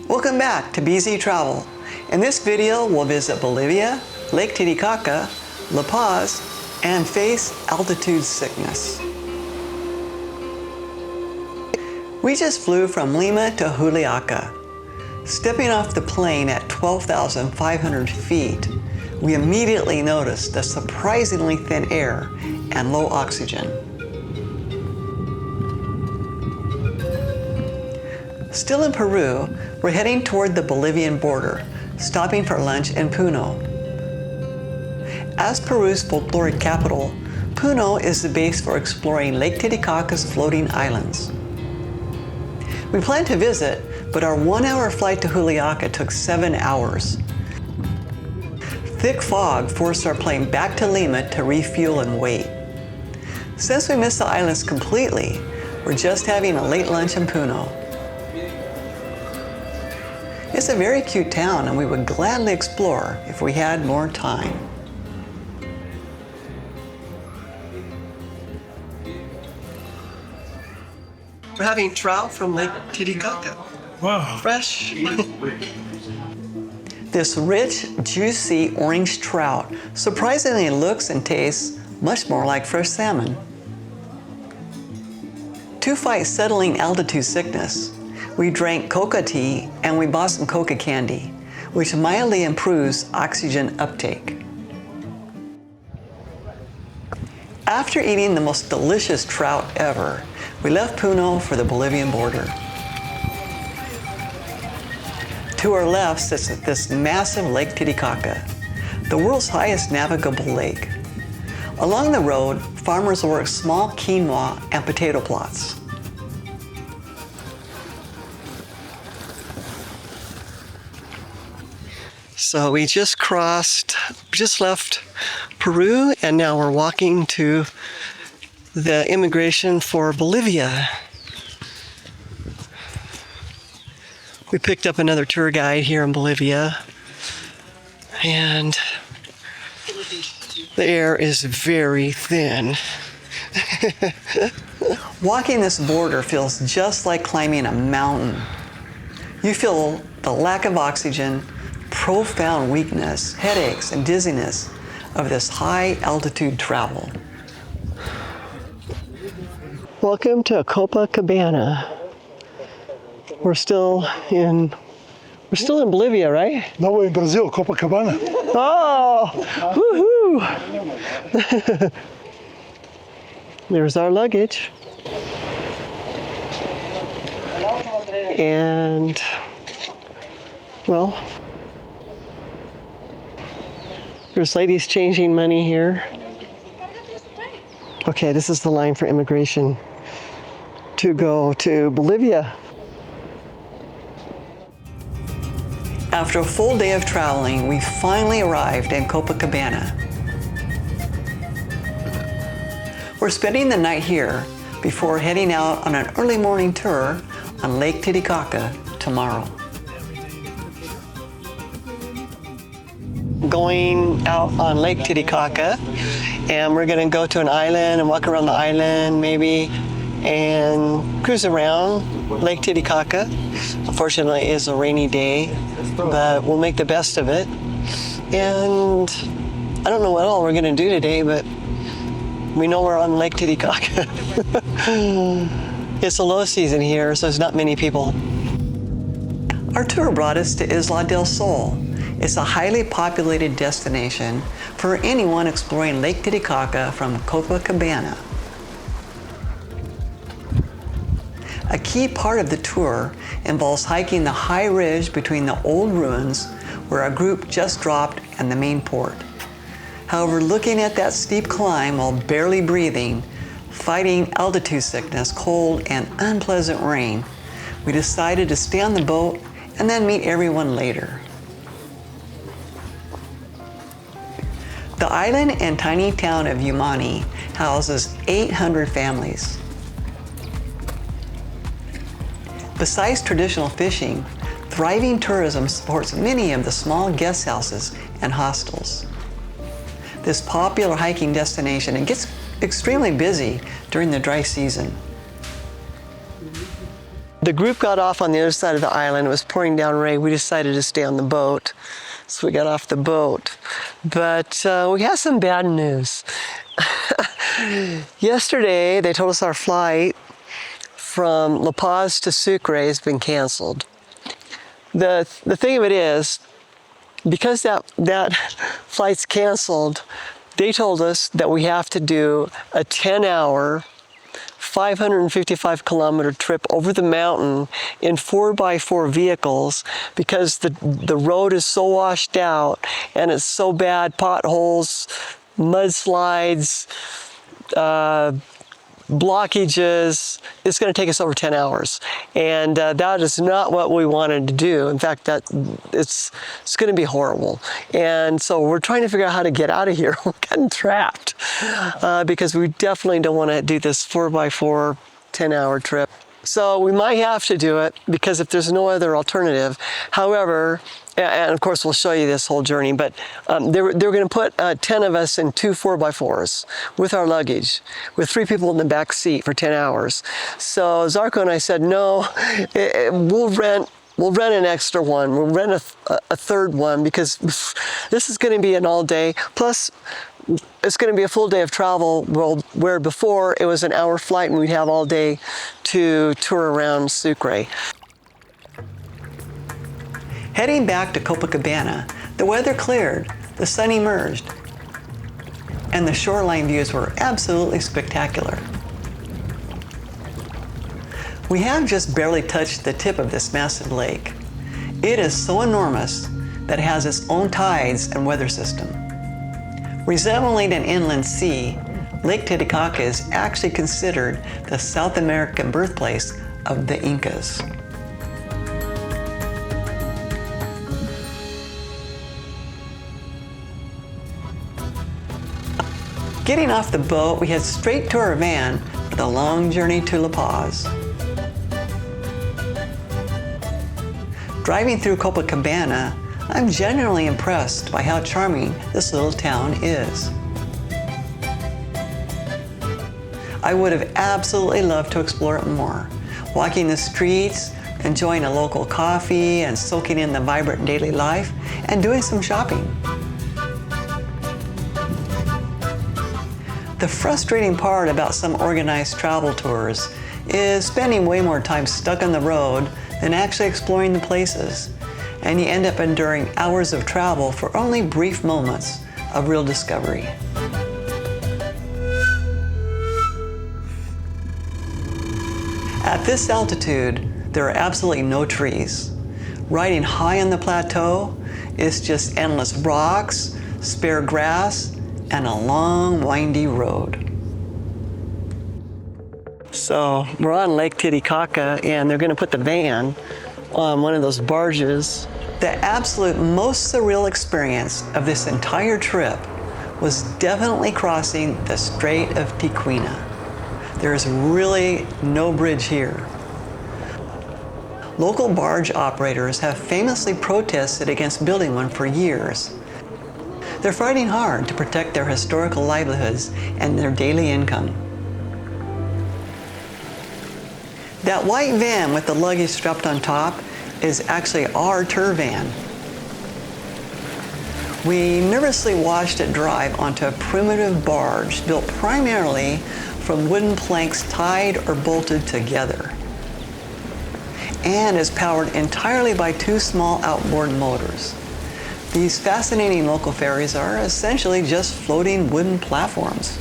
Welcome back to BZ Travel. In this video, we'll visit Bolivia, Lake Titicaca, La Paz, and face altitude sickness. We just flew from Lima to Juliaca. Stepping off the plane at 12,500 feet, we immediately noticed the surprisingly thin air and low oxygen. Still in Peru, we're heading toward the Bolivian border, stopping for lunch in Puno. As Peru's folkloric capital, Puno is the base for exploring Lake Titicaca's floating islands. We planned to visit, but our 1-hour flight to Juliaca took 7 hours. Thick fog forced our plane back to Lima to refuel and wait. Since we missed the islands completely, we're just having a late lunch in Puno. It's a very cute town and we would gladly explore if we had more time. We're having trout from Lake Titicaca. Wow. Fresh. This rich, juicy orange trout surprisingly looks and tastes much more like fresh salmon. To fight settling altitude sickness, we drank coca tea and we bought some coca candy, which mildly improves oxygen uptake. After eating the most delicious trout ever, we left Puno for the Bolivian border. To our left sits this massive Lake Titicaca, the world's highest navigable lake. Along the road, farmers work small quinoa and potato plots. So we just left Peru, and now we're walking to the immigration for Bolivia. We picked up another tour guide here in Bolivia, and the air is very thin. Walking this border feels just like climbing a mountain. You feel the lack of oxygen, profound weakness, headaches, and dizziness of this high altitude travel. Welcome to Copacabana. We're still in Bolivia, right? No, we're in Brazil, Copacabana. Oh, woohoo! There's our luggage. And, well, there's ladies changing money here. Okay, this is the line for immigration to go to Bolivia. After a full day of traveling, we finally arrived in Copacabana. We're spending the night here before heading out on an early morning tour on Lake Titicaca tomorrow. Going out on Lake Titicaca, and we're going to go to an island and walk around the island maybe and cruise around Lake Titicaca. Unfortunately, it is a rainy day, but we'll make the best of it. And I don't know what all we're going to do today, but we know we're on Lake Titicaca. It's a low season here, so there's not many people. Our tour brought us to Isla del Sol. It's a highly populated destination for anyone exploring Lake Titicaca from Copacabana. A key part of the tour involves hiking the high ridge between the old ruins where our group just dropped and the main port. However, looking at that steep climb while barely breathing, fighting altitude sickness, cold, and unpleasant rain, we decided to stay on the boat and then meet everyone later. The island and tiny town of Umani houses 800 families. Besides traditional fishing, thriving tourism supports many of the small guest houses and hostels. This popular hiking destination, it gets extremely busy during the dry season. The group got off on the other side of the island. It was pouring down rain. We decided to stay on the boat. So we got off the boat. But we have some bad news. Yesterday, they told us our flight from La Paz to Sucre has been canceled. The thing of it is, because that flight's canceled, they told us that we have to do a 10-hour, 555-kilometer trip over the mountain in 4x4 vehicles because the road is so washed out and it's so bad, potholes, mudslides, blockages. It's going to take us over 10 hours. And that is not what we wanted to do. In fact, it's going to be horrible. And so we're trying to figure out how to get out of here. We're getting trapped because we definitely don't want to do this 4x4 10-hour trip. So we might have to do it because if there's no other alternative. However, and of course we'll show you this whole journey, but they were going to put 10 of us in 2 4x4s with our luggage, with 3 people in the back seat for 10 hours. So Zarko and I said, no, we'll rent an extra one. We'll rent a third one because this is going to be an all day. Plus, it's going to be a full day of travel, where before it was an hour flight and we'd have all day to tour around Sucre. Heading back to Copacabana, the weather cleared, the sun emerged, and the shoreline views were absolutely spectacular. We have just barely touched the tip of this massive lake. It is so enormous that it has its own tides and weather system. Resembling an inland sea, Lake Titicaca is actually considered the South American birthplace of the Incas. Getting off the boat, we head straight to our van for the long journey to La Paz. Driving through Copacabana, I'm genuinely impressed by how charming this little town is. I would have absolutely loved to explore it more, walking the streets, enjoying a local coffee, and soaking in the vibrant daily life, and doing some shopping. The frustrating part about some organized travel tours is spending way more time stuck on the road than actually exploring the places, and you end up enduring hours of travel for only brief moments of real discovery. At this altitude, there are absolutely no trees. Riding high on the plateau is just endless rocks, spare grass, and a long, windy road. So we're on Lake Titicaca, and they're going to put the van on one of those barges. The absolute most surreal experience of this entire trip was definitely crossing the Strait of Tiquina. There is really no bridge here. Local barge operators have famously protested against building one for years. They're fighting hard to protect their historical livelihoods and their daily income. That white van with the luggage strapped on top is actually our tour van. We nervously watched it drive onto a primitive barge built primarily from wooden planks tied or bolted together, and is powered entirely by 2 small outboard motors. These fascinating local ferries are essentially just floating wooden platforms.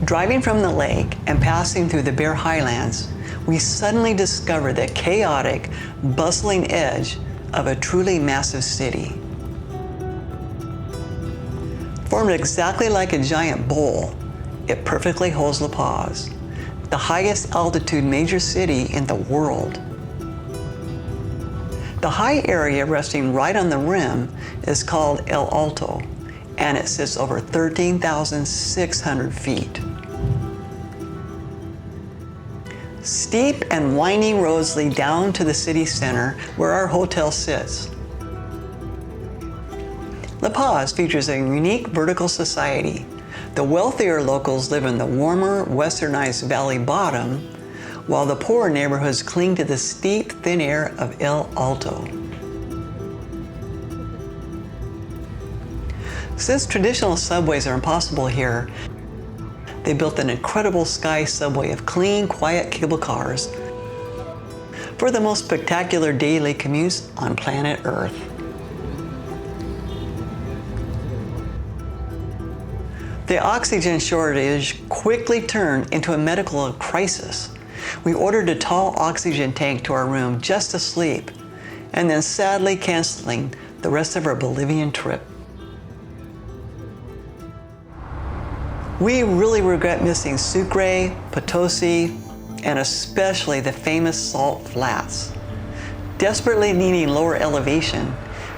Driving from the lake and passing through the bare highlands, we suddenly discover the chaotic, bustling edge of a truly massive city. Formed exactly like a giant bowl, it perfectly holds La Paz, the highest altitude major city in the world. The high area resting right on the rim is called El Alto, and it sits over 13,600 feet. Steep and winding roads lead down to the city center where our hotel sits. La Paz features a unique vertical society. The wealthier locals live in the warmer, westernized valley bottom, while the poorer neighborhoods cling to the steep, thin air of El Alto. Since traditional subways are impossible here, they built an incredible sky subway of clean, quiet cable cars for the most spectacular daily commutes on planet Earth. The oxygen shortage quickly turned into a medical crisis. We ordered a tall oxygen tank to our room just to sleep, and then sadly canceling the rest of our Bolivian trip. We really regret missing Sucre, Potosi, and especially the famous salt flats. Desperately needing lower elevation,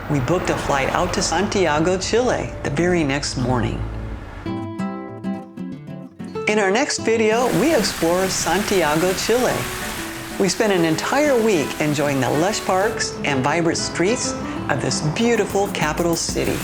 we booked a flight out to Santiago, Chile, the very next morning. In our next video, we explore Santiago, Chile. We spent an entire week enjoying the lush parks and vibrant streets of this beautiful capital city.